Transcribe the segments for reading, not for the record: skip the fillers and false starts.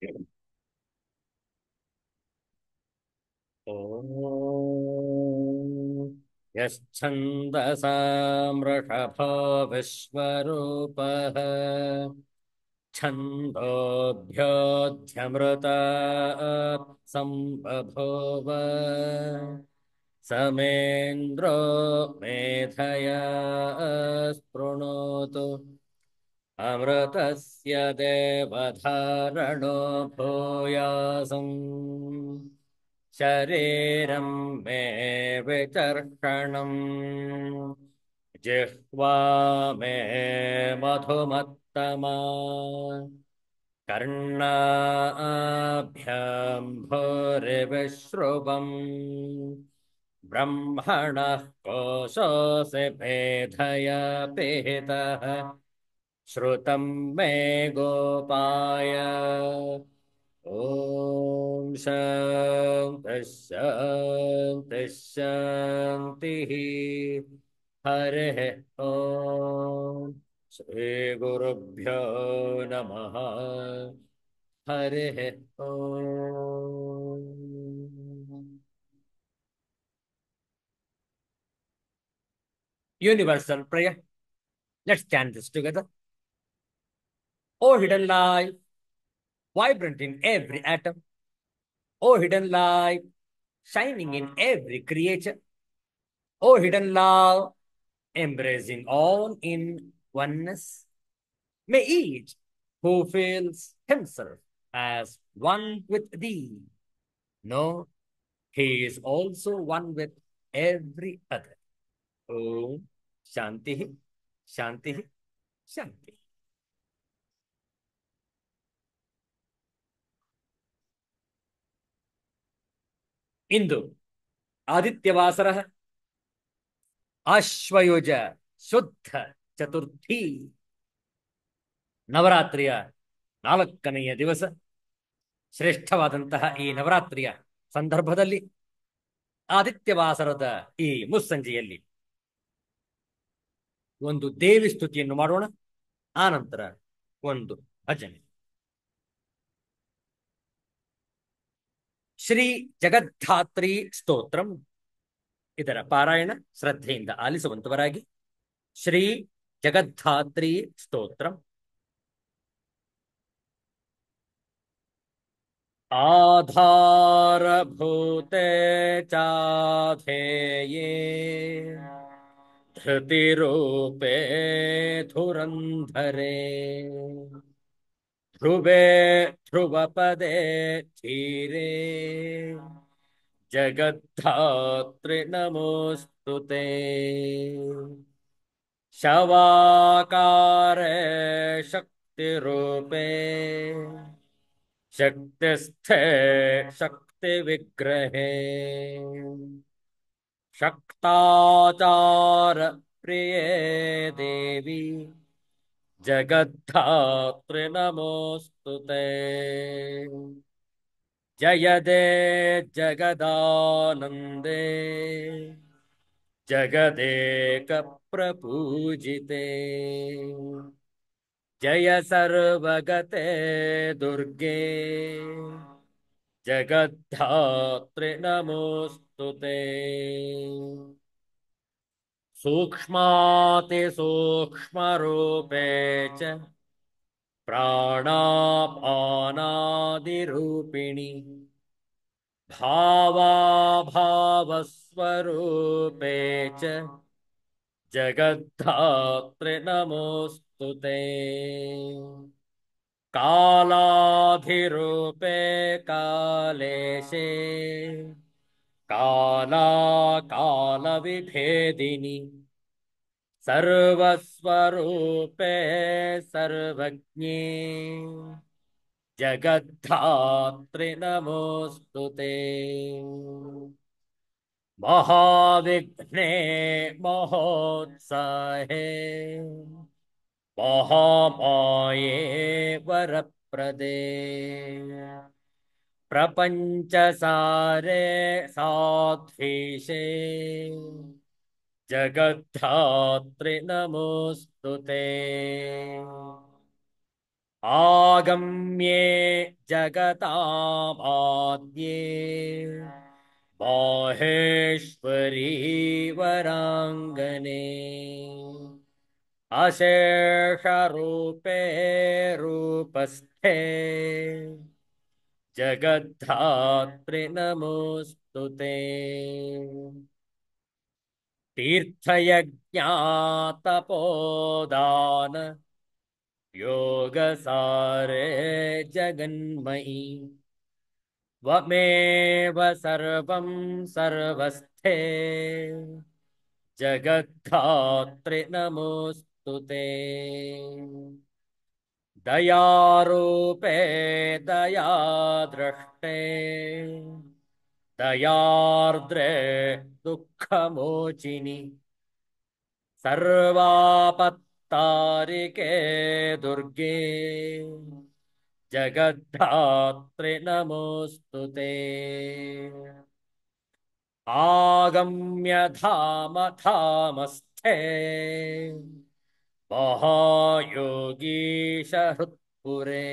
ॐ यश्छन्दसा मृषभो विश्वरूपः छन्दोभ्योऽध्यमृता सम्बभूव समेन्द्रो मेधया स्पृणोतु अमृतस्य देवधारणो भूयासम् शरीरं मे विचर्षणम् जिह्वा मे मधुमत्तमा कर्णाभ्यां भूरिविश्रुवम् ब्रह्मणः कोशोऽसि मेधया पिहितः श्रुतं मे गोपाय ॐ शान्तिः शान्तिः शान्तिः हरिः ॐ श्रीगुरुभ्यो नमः हरिः ॐ Universal prayer. Let's chant this together. O hidden light, vibrant in every atom. O hidden light, shining in every creature. O hidden love, embracing all in oneness. May each who feels himself as one with thee know he is also one with every other. Om Shanti, Shanti, Shanti. ಇಂದು ಆದಿತ್ಯವಾಸರ ಆಶ್ವಯುಜ ಶುದ್ಧ ಚತುರ್ಥಿ ನವರಾತ್ರಿಯ 4ನೆಯ ದಿವಸ. ಶ್ರೇಷ್ಠವಾದಂತಹ ಈ ನವರಾತ್ರಿಯ ಸಂದರ್ಭದಲ್ಲಿ ಆದಿತ್ಯವಾಸರದ ಈ ಮುಸ್ಸಂಜೆಯಲ್ಲಿ ಒಂದು ದೇವಿ ಸ್ತುತಿಯನ್ನು ಮಾಡೋಣ. ಆನಂತರ ಒಂದು ಭಜನೆ. ಶ್ರೀ ಜಗದ್ಧಾತ್ರಿ ಸ್ತೋತ್ರಂ, ಇದರ ಪಾರಾಯಣ ಶ್ರದ್ಧೆಯಿಂದ ಆಲಿಸುವಂತವರಾಗಿ. ಶ್ರೀ ಜಗದ್ಧಾತ್ರಿ ಸ್ತೋತ್ರಂ. आधारभूते चाधेये धृतिरूपे धुरन्धरे ध्रुवे ध्रुवपदे धीरे जगद्धात्रि नमोऽस्तु ते शवाकारे शक्तिरूपे शक्तिस्थे शक्तिविग्रहे शक्ताचार प्रिये देवी जगद्धात्रि नमोऽस्तु ते जयदे जगदानन्दे जगदेक प्रपूजिते जय सर्वगते दुर्गे जगद्धात्रि नमोऽस्तु ते सूक्ष्मातिसूक्ष्मरूपे च प्राणापानादिरूपिणि भावाभावस्वरूपे च जगद्धात्रि नमोऽस्तु ते कालाधिरूपे कालेशे कालाकालविभेदिनि सर्वस्वरूपे सर्वज्ञे जगद्धात्रि नमोऽस्तु ते महाविघ्ने महोत्साहे महामाये वरप्रदे प्रपञ्चसारे साध्वीशे जगद्धात्रि नमोऽस्तु ते आगम्ये जगतामाद्ये माहेश्वरी वराङ्गने अशेषरूपे रूपस्थे जगद्धात्रि नमोऽस्तु ते तीर्थयज्ञातपोदान योगसारे जगन्मयी त्वमेव सर्वं सर्वस्थे जगद्धात्रि नमोऽस्तु ते दयारूपे दयाद्रष्टे दयार्द्रे दुःखमोचिनि सर्वापत्तारिके दुर्गे जगद्धात्रि नमोऽस्तु ते आगम्य धाम धामस्थे महायोगीश हृत्पुरे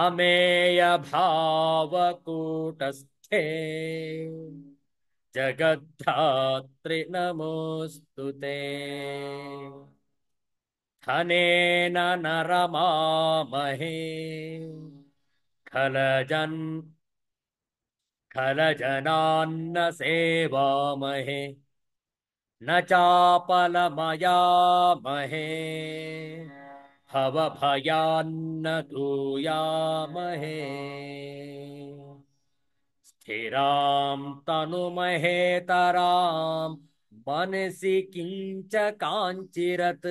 अमेय भावकूटस्थे जगद्धात्रि नमोऽस्तु ते धनेन नरमामहे खलजन् खलजनान्न सेवामहे न चापलमयामहे भवभयान्न दूयामहे स्थिरां तनुमहेतरां मनसि किञ्च काञ्चिरत्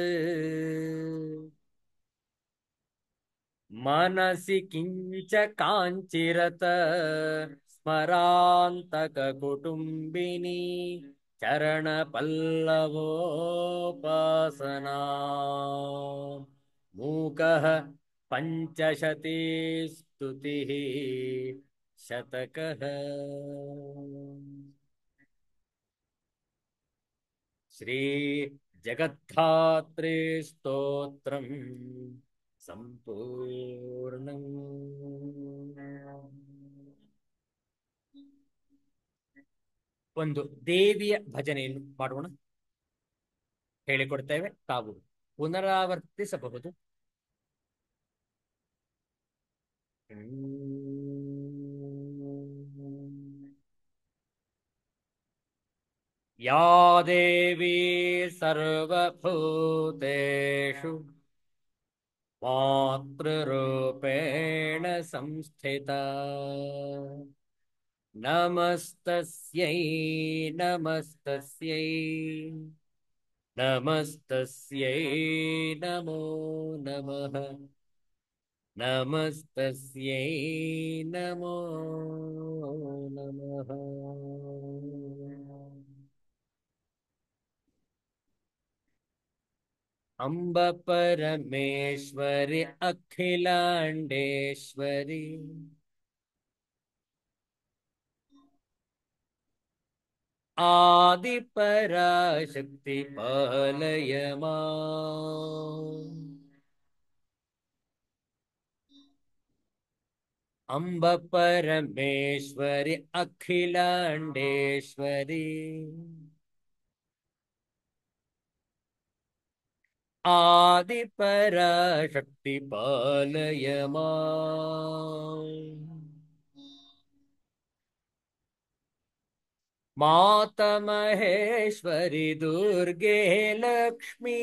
मनसि किञ्च काञ्चिरत स्मरान्तककुटुम्बिनी चरणपल्लवोपासना मूकः पञ्चशतीस्तुतिः शतकः श्री जगद्धात्री स्तोत्रम् ಸಂಪೂರ್ಣಂ. ಒಂದು ದೇವಿಯ ಭಜನೆಯನ್ನು ಮಾಡೋಣ. ಹೇಳಿಕೊಡ್ತೇವೆ, ತಾವು ಪುನರಾವರ್ತಿಸಬಹುದು. ಯಾ ದೇವಿ ಸರ್ವಭೂತೇಷು मातृरूपेण संस्थिता नमस्तस्यै नमस्तस्यै नमस्तस्यै नमो नमः नमस्तस्यै नमो नमः. अम्ब परमेश्वरि अखिलाण्डेश्वरि आदिपराशक्ति पालय माम्. अम्ब परमेश्वरि अखिलाण्डेश्वरि आदिपराशक्ति पालय माम्. माता महेश्वरि दुर्गे लक्ष्मी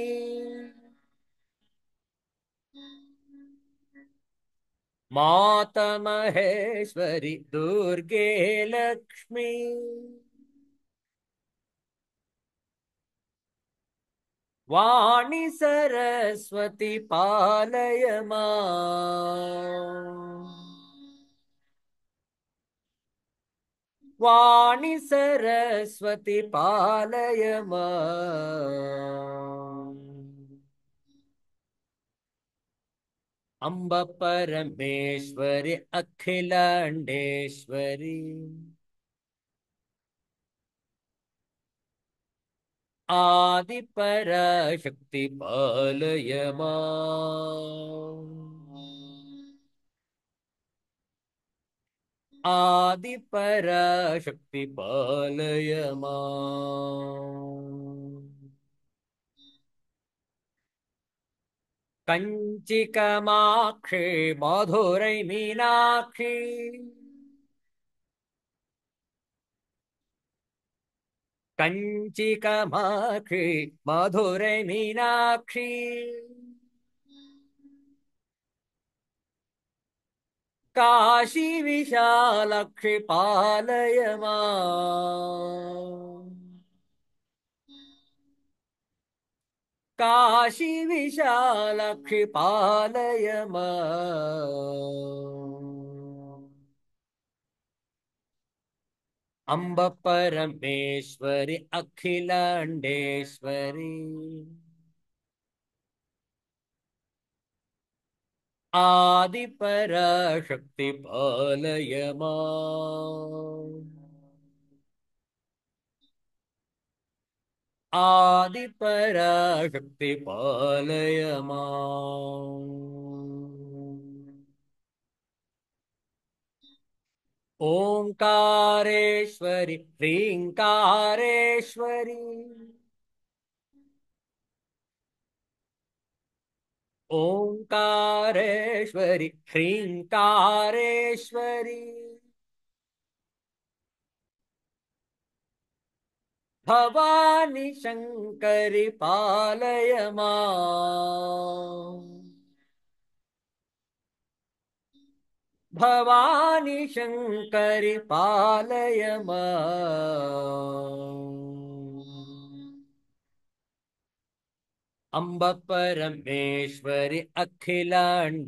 माता महेश्वरि दुर्गे लक्ष्मी वाणी सरस्वती पालय माम्. वाणी सरस्वती पालय माम्. अम्ब परमेश्वरि अखिलाण्डेश्वरि आदिपराशक्ति पालय माम्। आदिपराशक्ति पालय माम्। कंचिकमाक्षे मधुरै मीनाक्षी। कंचिकमाक्षी मधुरै मीनाक्षी। काशी विशालक्षी पालय माम्। काशी विशालक्षी पालय माम्। अम्ब परमेश्वरि अखिलांडेश्वरी। आदिपराशक्ति पालय माम्। आदिपराशक्ति पालय माम्। ओंकारेश्वरि ह्रींकारेश्वरी। ओंकारेश्वरि ह्रींकारेश्वरी। भवानी शंकरि पालय माम्। भवानी शंकरि पालय माम्। अम्ब परमेश्वरि अखिलांडेश्वरी।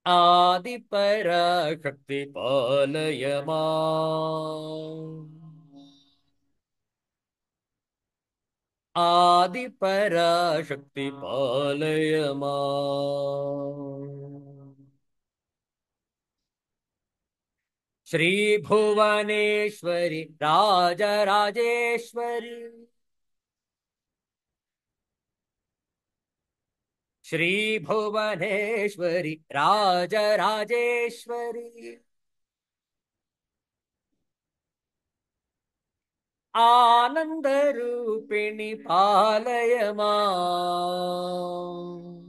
आदिपराशक्ति पालय माम्। आदिपराशक्ति पालय माम्। श्री भुवनेश्वरि राजराजेश्वरी। श्री भुवनेश्वरि राजराजेश्वरी। आनंद रूपिणी पालय माम्।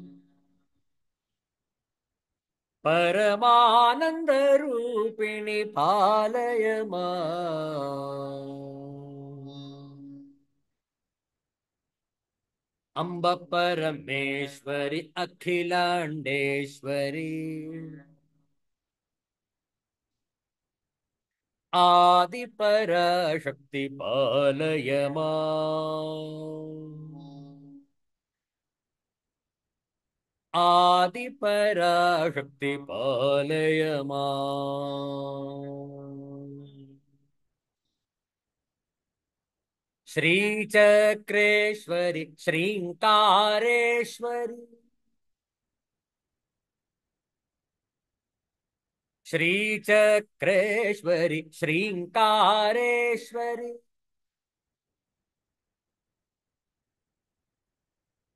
परमानंद रूपिणी पालय माम्। अम्ब परमेश्वरि अखिलांडेश्वरी। आदिपराशक्ति पालय माम्। आदिपराशक्ति पालय माम्। श्रीचक्रेश्वरि श्रींकारेश्वरि। श्रीचक्रेश्वरि श्रींकारेश्वरि।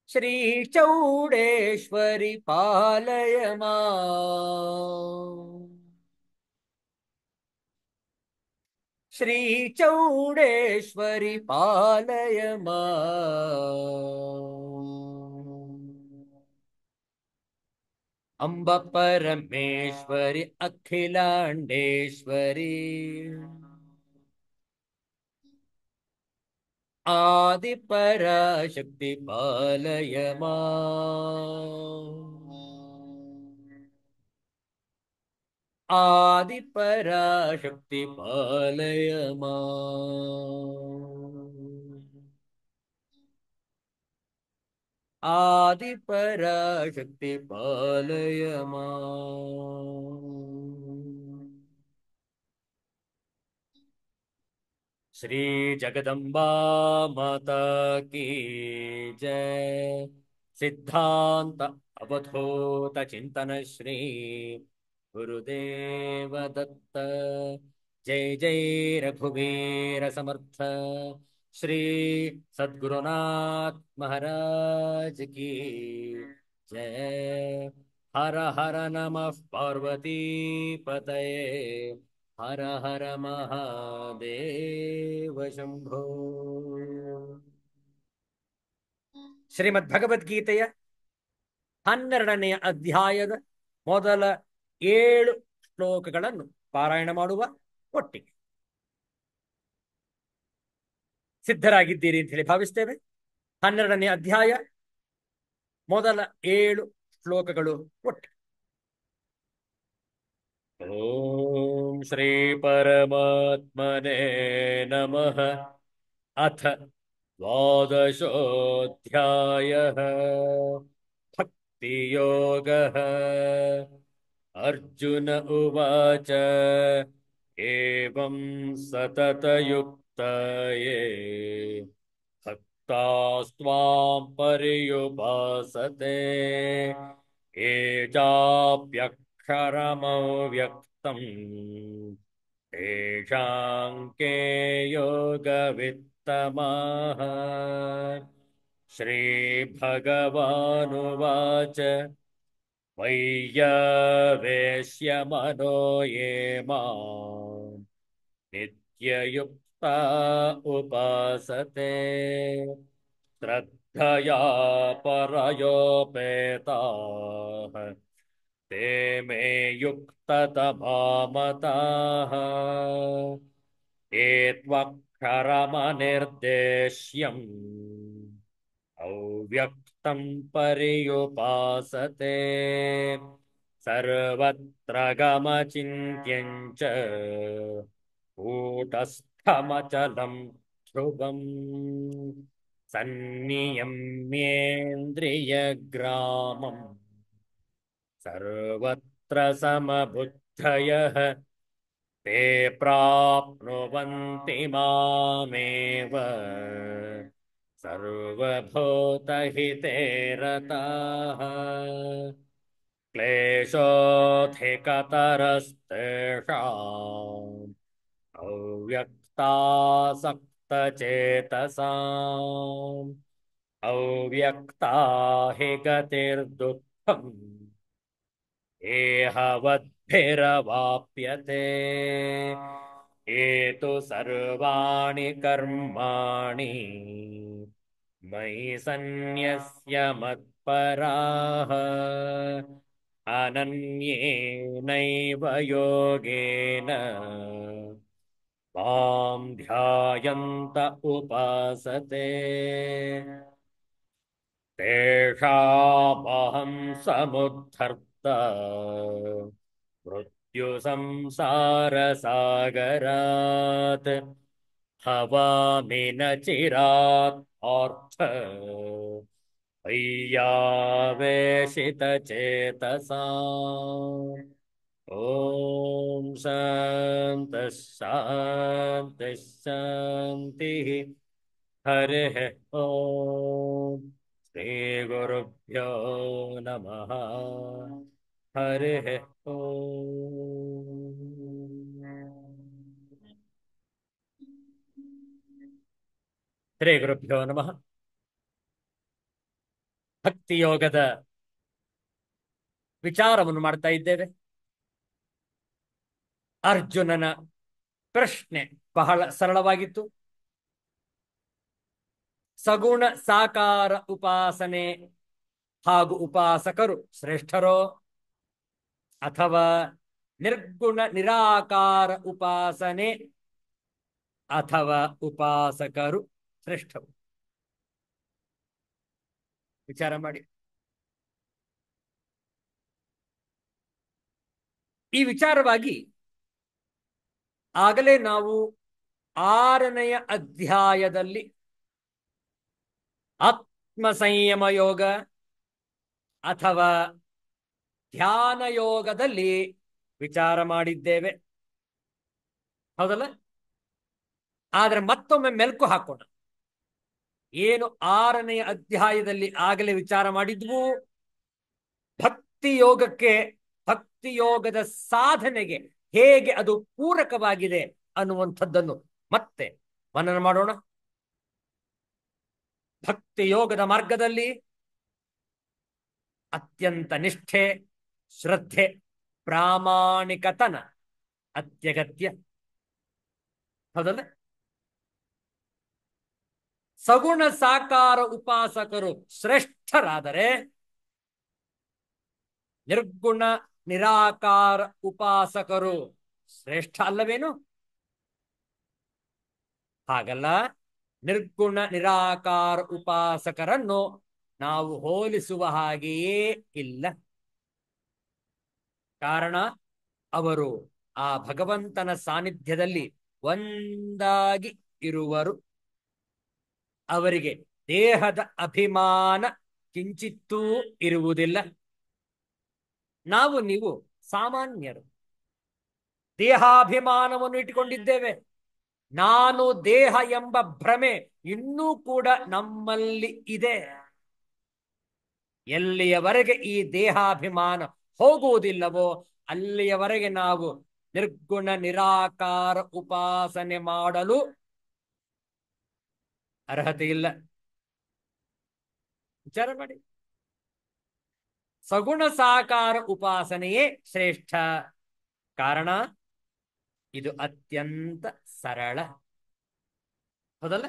श्रीचौडेश्वरि पालय माम्। श्रीचौडेश्वरि पालय माम्। अम्ब परमेश्वरि अखिलांडेश्वरी। आदिपराशक्ति पालय माम्। आदिपराशक्ति पालय माम्। आदिपराशक्ति पालय माम्। श्री जगदम्बा माता की जय। सिद्धांत अवधूत चिंतन श्री गुरुदेव दत्त। जय जय रघुवीर समर्थ श्री सद्गुरुनाथ महाराज की जय। हर हर नमः पार्वती पतये हर हर महादेव शंभो। ಶ್ರೀಮದ್ ಭಗವದ್ಗೀತೆಯ 12ನೆಯ ಅಧ್ಯಾಯದ ಮೊದಲ 7 ಶ್ಲೋಕಗಳನ್ನು ಪಾರಾಯಣ ಮಾಡುವ ಒಟ್ಟಿಗೆ ಸಿದ್ಧರಾಗಿದ್ದೀರಿ ಅಂತ ಹೇಳಿ ಭಾವಿಸ್ತೇವೆ. 12ನೇ ಅಧ್ಯಾಯ ಮೊದಲ 7 ಶ್ಲೋಕಗಳು ಒಟ್ಟಿಗೆ. ಓಂ ಶ್ರೀ ಪರಮಾತ್ಮನೇ ನಮಃ. ಅಥ ದ್ವಾದಶೋऽಧ್ಯಾಯಃ ಭಕ್ತಿಯೋಗಃ. ಅರ್ಜುನ ಉವಾಚ ಏವಂ ಸತತಯುಕ್ತಯೇ ಭಕ್ತಾಸ್ತ್ವಾಂ ಪರ್ಯುಪಾಸತೆ ಯೇ ಚಾಪ್ಯಕ್ಷರಮವ್ಯಕ್ತಂ ತೇಷಾಂ ಕೆ ಯೋಗವಿತ್ತಮಃ. ಶ್ರೀಭಗವಾನುವಾಚ ವೈಯ್ಯವೇಶ್ಯಮನೋ ಯೇ ಮಾಂ ನಿತ್ಯಯುಕ್ತಾ ಉಪಾಸತೆ ಶ್ರದ್ಧಯಾ ಪರಯೋಪೇತಾಃ ತೇ ಮೇ ಯುಕ್ತತಮಾ ಮತಾಃ. ಯೇ ತ್ವಕ್ಷರಮನಿರ್ದೇಶ್ಯಂ ಅವ್ಯಕ್ತಂ ಪರ್ಯುಪಾಸತೆ ಸರ್ವತ್ರ ಗಮಚಿಂತ್ಯಂ ಚ ಕೂಟಸ್ಥಮಚಲಂ ಧ್ರುವಂ ಸನ್ನಿಯಮ್ಯೇಂದ್ರಿಯಗ್ರಾಮಂ ಸರ್ವತ್ರ ಸಮಬುದ್ಧಯಃ ತೇ ಪ್ರಾಪ್ನುವಂತಿ ಮಾಮೇವ ಸರ್ವಭೂತಹಿತೇ ರತಾಃ. ಕ್ಲೇಶೋಧಿಕತರಸ್ತೇಷಾಂ ಅವ್ಯಕ್ತಾಸಕ್ತಚೇತಸಾಂ ಅವ್ಯಕ್ತಾ ಹಿ ಗತಿರ್ದುಃಖಂ ಏಹವದ್ಭಿರವಾಪ್ಯತೆ. ಯೇ ತು ಸರ್ವಾಣಿ ಕರ್ಮಾಣಿ ಮಯಿ ಸನ್ಯಸ್ಯ ಮತ್ಪರಾಃ ಅನನ್ಯೇನೈವ ಯೋಗೇನ ಮಾಂ ಧ್ಯಾಯಂತ ಉಪಾಸತೆ ತೇಷಾಮಹಂ ಸಮುದ್ಧರ್ತ ಮೃತ್ಯು ಸಂಸಾರ ಸಾಗರಾತ್ ಹವಾಮಿ ನ ಚಿರಾತ್ ಪಾರ್ಥ್ ಅಯ್ಯಾವೇಶಿತ ಚೇತಸಾಂ. ಓಂ ಶಾಂತಃ ಶಾಂತಃ ಶಾಂತಿಃ. ಹರಿಃ ಓಂ. ಶ್ರೀ ಗುರುಭ್ಯೋ ನಮಃ. ಹರಿಃ ಓಂ. ಶ್ರೀ ಗುರುಭ್ಯೋ ನಮಃ. ಭಕ್ತಿಯೋಗದ ವಿಚಾರವನ್ನು ಮಾಡ್ತಾ ಇದ್ದೇವೆ. ಅರ್ಜುನನ ಪ್ರಶ್ನೆ ಬಹಳ ಸರಳವಾಗಿತ್ತು. ಸಗುಣ ಸಾಕಾರ ಉಪಾಸನೆ ಹಾಗೂ ಉಪಾಸಕರು ಶ್ರೇಷ್ಠರೋ ಅಥವಾ ನಿರ್ಗುಣ ನಿರಾಕಾರ ಉಪಾಸನೆ ಅಥವಾ ಉಪಾಸಕರು ಶ್ರೇಷ್ಠರು? ವಿಚಾರ ಮಾಡಿ. ಈ ವಿಚಾರವಾಗಿ ಆಗಲೇ ನಾವು 6ನೆಯ ಅಧ್ಯಾಯದಲ್ಲಿ ಆತ್ಮ ಸಂಯಮ ಯೋಗ ಅಥವಾ ಧ್ಯಾನ ಯೋಗದಲ್ಲಿ ವಿಚಾರ ಮಾಡಿದ್ದೇವೆ, ಹೌದಲ್ಲ? ಆದರೆ ಮತ್ತೊಮ್ಮೆ ಮೆಲುಕು ಹಾಕೋಣ. ಏನು 6ನೆಯ ಅಧ್ಯಾಯದಲ್ಲಿ ಆಗಲೇ ವಿಚಾರ ಮಾಡಿದ್ವು, ಭಕ್ತಿ ಯೋಗಕ್ಕೆ, ಭಕ್ತಿ ಯೋಗದ ಸಾಧನೆಗೆ ಹೇಗೆ ಅದು ಪೂರಕವಾಗಿದೆ ಅನ್ನುವಂಥದ್ದನ್ನು ಮತ್ತೆ ಮನನ ಮಾಡೋಣ. ಭಕ್ತಿ ಯೋಗದ ಮಾರ್ಗದಲ್ಲಿ ಅತ್ಯಂತ ನಿಷ್ಠೆ, ಶ್ರದ್ಧೆ, ಪ್ರಾಮಾಣಿಕತನ ಅತ್ಯಗತ್ಯ. ಹೌದಲ್ಲ? ಸಗುಣ ಸಾಕಾರ ಉಪಾಸಕರು ಶ್ರೇಷ್ಠರಾದರೆ ನಿರ್ಗುಣ ನಿರಾಕಾರ ಉಪಾಸಕರು ಶ್ರೇಷ್ಠ ಅಲ್ಲವೇನು? ಹಾಗಲ್ಲ. ನಿರ್ಗುಣ ನಿರಾಕಾರ ಉಪಾಸಕರನ್ನು ನಾವು ಹೋಲಿಸುವ ಹಾಗೆಯೇ ಇಲ್ಲ. ಕಾರಣ ಅವರು ಆ ಭಗವಂತನ ಸಾನ್ನಿಧ್ಯದಲ್ಲಿ ಒಂದಾಗಿ ಇರುವರು. ಅವರಿಗೆ ದೇಹದ ಅಭಿಮಾನ ಕಿಂಚಿತ್ತೂ ಇರುವುದಿಲ್ಲ. ನಾವು ನೀವು ಸಾಮಾನ್ಯರು ದೇಹಾಭಿಮಾನವನ್ನು ಇಟ್ಟುಕೊಂಡಿದ್ದೇವೆ. ನಾನು ದೇಹ ಎಂಬ ಭ್ರಮೆ ಇನ್ನೂ ಕೂಡ ನಮ್ಮಲ್ಲಿ ಇದೆ. ಎಲ್ಲಿಯವರೆಗೆ ಈ ದೇಹಾಭಿಮಾನ ಹೋಗುವುದಿಲ್ಲವೋ ಅಲ್ಲಿಯವರೆಗೆ ನಾವು ನಿರ್ಗುಣ ನಿರಾಕಾರ ಉಪಾಸನೆ ಮಾಡಲು ಅರ್ಹತೆ ಇಲ್ಲ. ವಿಚಾರ ಮಾಡಿ. ಸಗುಣ ಸಾಕಾರ ಉಪಾಸನೆಯೇ ಶ್ರೇಷ್ಠ. ಕಾರಣ ಇದು ಅತ್ಯಂತ ಸರಳ. ಹೌದಲ್ಲ?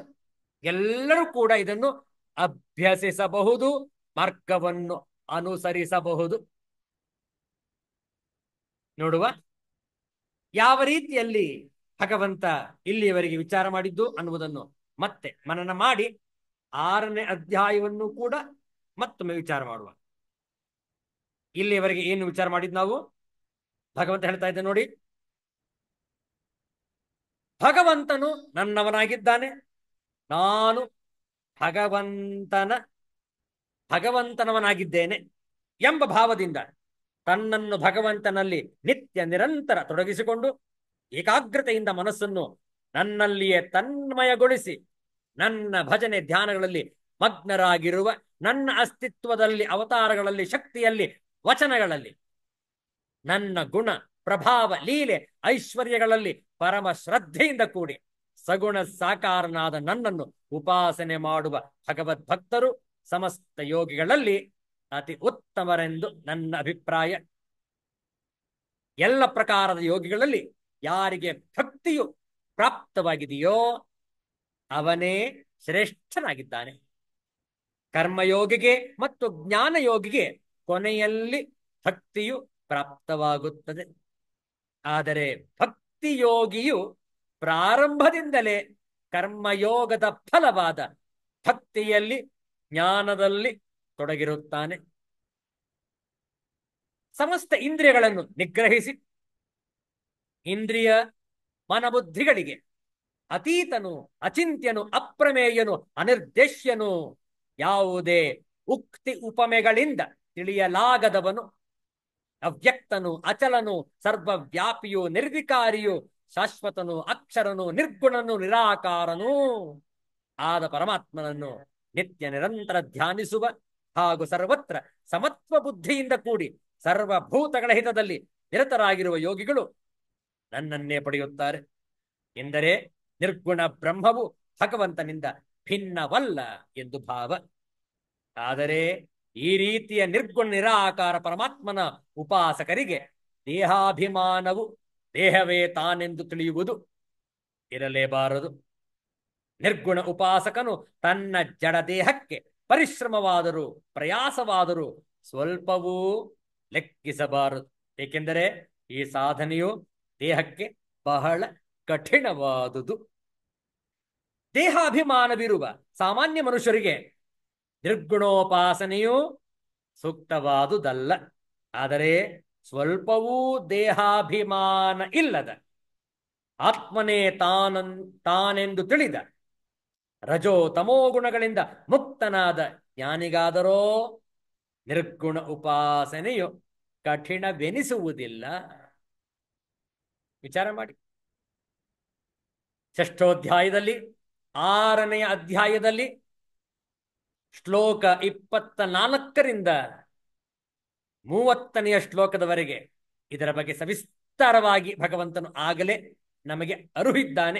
ಎಲ್ಲರೂ ಕೂಡ ಇದನ್ನು ಅಭ್ಯಸಿಸಬಹುದು, ಮಾರ್ಗವನ್ನು ಅನುಸರಿಸಬಹುದು. ನೋಡುವ ಯಾವ ರೀತಿಯಲ್ಲಿ ಭಗವಂತ ಇಲ್ಲಿಯವರೆಗೆ ವಿಚಾರ ಮಾಡಿದ್ದು ಅನ್ನುವುದನ್ನು ಮತ್ತೆ ಮನನ ಮಾಡಿ 6ನೇ ಅಧ್ಯಾಯವನ್ನು ಕೂಡ ಮತ್ತೊಮ್ಮೆ ವಿಚಾರ ಮಾಡುವ. ಇಲ್ಲಿಯವರೆಗೆ ಏನು ವಿಚಾರ ಮಾಡಿದ್ ನಾವು? ಭಗವಂತ ಹೇಳ್ತಾ ಇದ್ದ ನೋಡಿ, ಭಗವಂತನು ನನ್ನವನಾಗಿದ್ದಾನೆ, ನಾನು ಭಗವಂತನವನಾಗಿದ್ದೇನೆ ಎಂಬ ಭಾವದಿಂದ ತನ್ನನ್ನು ಭಗವಂತನಲ್ಲಿ ನಿತ್ಯ ನಿರಂತರ ತೊಡಗಿಸಿಕೊಂಡು ಏಕಾಗ್ರತೆಯಿಂದ ಮನಸ್ಸನ್ನು ನನ್ನಲ್ಲಿಯೇ ತನ್ಮಯಗೊಳಿಸಿ ನನ್ನ ಭಜನೆ ಧ್ಯಾನಗಳಲ್ಲಿ ಮಗ್ನರಾಗಿರುವ, ನನ್ನ ಅಸ್ತಿತ್ವದಲ್ಲಿ, ಅವತಾರಗಳಲ್ಲಿ, ಶಕ್ತಿಯಲ್ಲಿ, ವಚನಗಳಲ್ಲಿ, ನನ್ನ ಗುಣ ಪ್ರಭಾವ ಲೀಲೆ ಐಶ್ವರ್ಯಗಳಲ್ಲಿ ಪರಮ ಶ್ರದ್ಧೆಯಿಂದ ಕೂಡಿ ಸಗುಣ ಸಾಕಾರನಾದ ನನ್ನನ್ನು ಉಪಾಸನೆ ಮಾಡುವ ಭಗವದ್ಭಕ್ತರು ಸಮಸ್ತ ಯೋಗಿಗಳಲ್ಲಿ ಅತಿ ಉತ್ತಮರೆಂದು ನನ್ನ ಅಭಿಪ್ರಾಯ. ಎಲ್ಲ ಪ್ರಕಾರದ ಯೋಗಿಗಳಲ್ಲಿ ಯಾರಿಗೆ ಭಕ್ತಿಯು ಪ್ರಾಪ್ತವಾಗಿದೆಯೋ ಅವನೇ ಶ್ರೇಷ್ಠನಾಗಿದ್ದಾನೆ. ಕರ್ಮಯೋಗಿಗೆ ಮತ್ತು ಜ್ಞಾನಯೋಗಿಗೆ ಕೊನೆಯಲ್ಲಿ ಭಕ್ತಿಯು ಪ್ರಾಪ್ತವಾಗುತ್ತದೆ. ಆದರೆ ಭಕ್ತಿಯೋಗಿಯು ಪ್ರಾರಂಭದಿಂದಲೇ ಕರ್ಮಯೋಗದ ಫಲವಾದ ಭಕ್ತಿಯಲ್ಲಿ, ಜ್ಞಾನದಲ್ಲಿ ತೊಡಗಿರುತ್ತಾನೆ. ಸಮಸ್ತ ಇಂದ್ರಿಯಗಳನ್ನು ನಿಗ್ರಹಿಸಿ ಇಂದ್ರಿಯ ಮನಬುದ್ಧಿಗಳಿಗೆ ಅತೀತನು, ಅಚಿಂತ್ಯನು, ಅಪ್ರಮೇಯನು, ಅನಿರ್ದೇಶ್ಯನು, ಯಾವುದೇ ಉಕ್ತಿ ಉಪಮೆಗಳಿಂದ ತಿಳಿಯಲಾಗದವನು, ಅವ್ಯಕ್ತನು, ಅಚಲನು, ಸರ್ವವ್ಯಾಪಿಯು, ನಿರ್ವಿಕಾರಿಯು, ಶಾಶ್ವತನು, ಅಕ್ಷರನು, ನಿರ್ಗುಣನು, ನಿರಾಕಾರನು ಆದ ಪರಮಾತ್ಮನನ್ನು ನಿತ್ಯ ನಿರಂತರ ಧ್ಯಾನಿಸುವ ಹಾಗೂ ಸರ್ವತ್ರ ಸಮತ್ವ ಬುದ್ಧಿಯಿಂದ ಕೂಡಿ ಸರ್ವಭೂತಗಳ ಹಿತದಲ್ಲಿ ನಿರತರಾಗಿರುವ ಯೋಗಿಗಳು ನನ್ನನ್ನೇ ಪಡೆಯುತ್ತಾರೆ. ಎಂದರೆ ನಿರ್ಗುಣ ಬ್ರಹ್ಮವು ಭಗವಂತನಿಂದ ಭಿನ್ನವಲ್ಲ ಎಂದು ಭಾವ. ಆದರೆ ಈ ರೀತಿಯ ನಿರ್ಗುಣ ನಿರಾಕಾರ ಪರಮಾತ್ಮನ ಉಪಾಸಕರಿಗೆ ದೇಹಾಭಿಮಾನವು ದೇಹವೇ ತಾನೆಂದು ತಿಳಿಯುವುದು ಇರಲೇಬಾರದು. ನಿರ್ಗುಣ ಉಪಾಸಕನು ತನ್ನ ಜಡ ದೇಹಕ್ಕೆ ಪರಿಶ್ರಮವಾದರೂ ಪ್ರಯಾಸವಾದರೂ ಸ್ವಲ್ಪವೂ ಲೆಕ್ಕಿಸಬಾರದು. ಏಕೆಂದರೆ ಈ ಸಾಧನೆಯು ದೇಹಕ್ಕೆ ಬಹಳ ಕಠಿಣವಾದುದು. ದೇಹಾಭಿಮಾನವಿರುವ ಸಾಮಾನ್ಯ ಮನುಷ್ಯರಿಗೆ ನಿರ್ಗುಣೋಪಾಸನೆಯು ಸೂಕ್ತವಾದುದಲ್ಲ. ಆದರೆ ಸ್ವಲ್ಪವೂ ದೇಹಾಭಿಮಾನ ಇಲ್ಲದ, ಆತ್ಮನೇ ತಾನೆಂದು ತಿಳಿದ, ರಜೋ ತಮೋಗುಣಗಳಿಂದ ಮುಕ್ತನಾದ ಜ್ಞಾನಿಗಾದರೋ ನಿರ್ಗುಣ ಉಪಾಸನೆಯು ಕಠಿಣವೆನಿಸುವುದಿಲ್ಲ. ವಿಚಾರ ಮಾಡಿ. ಷಷ್ಠೋಧ್ಯಾಯದಲ್ಲಿ 6ನೇ ಅಧ್ಯಾಯದಲ್ಲಿ ಶ್ಲೋಕ 24ರಿಂದ 30ನೇ ಶ್ಲೋಕದವರೆಗೆ ಇದರ ಬಗ್ಗೆ ವಿಸ್ತಾರವಾಗಿ ಭಗವಂತನು ಆಗಲೇ ನಮಗೆ ಅರುಹಿದ್ದಾನೆ.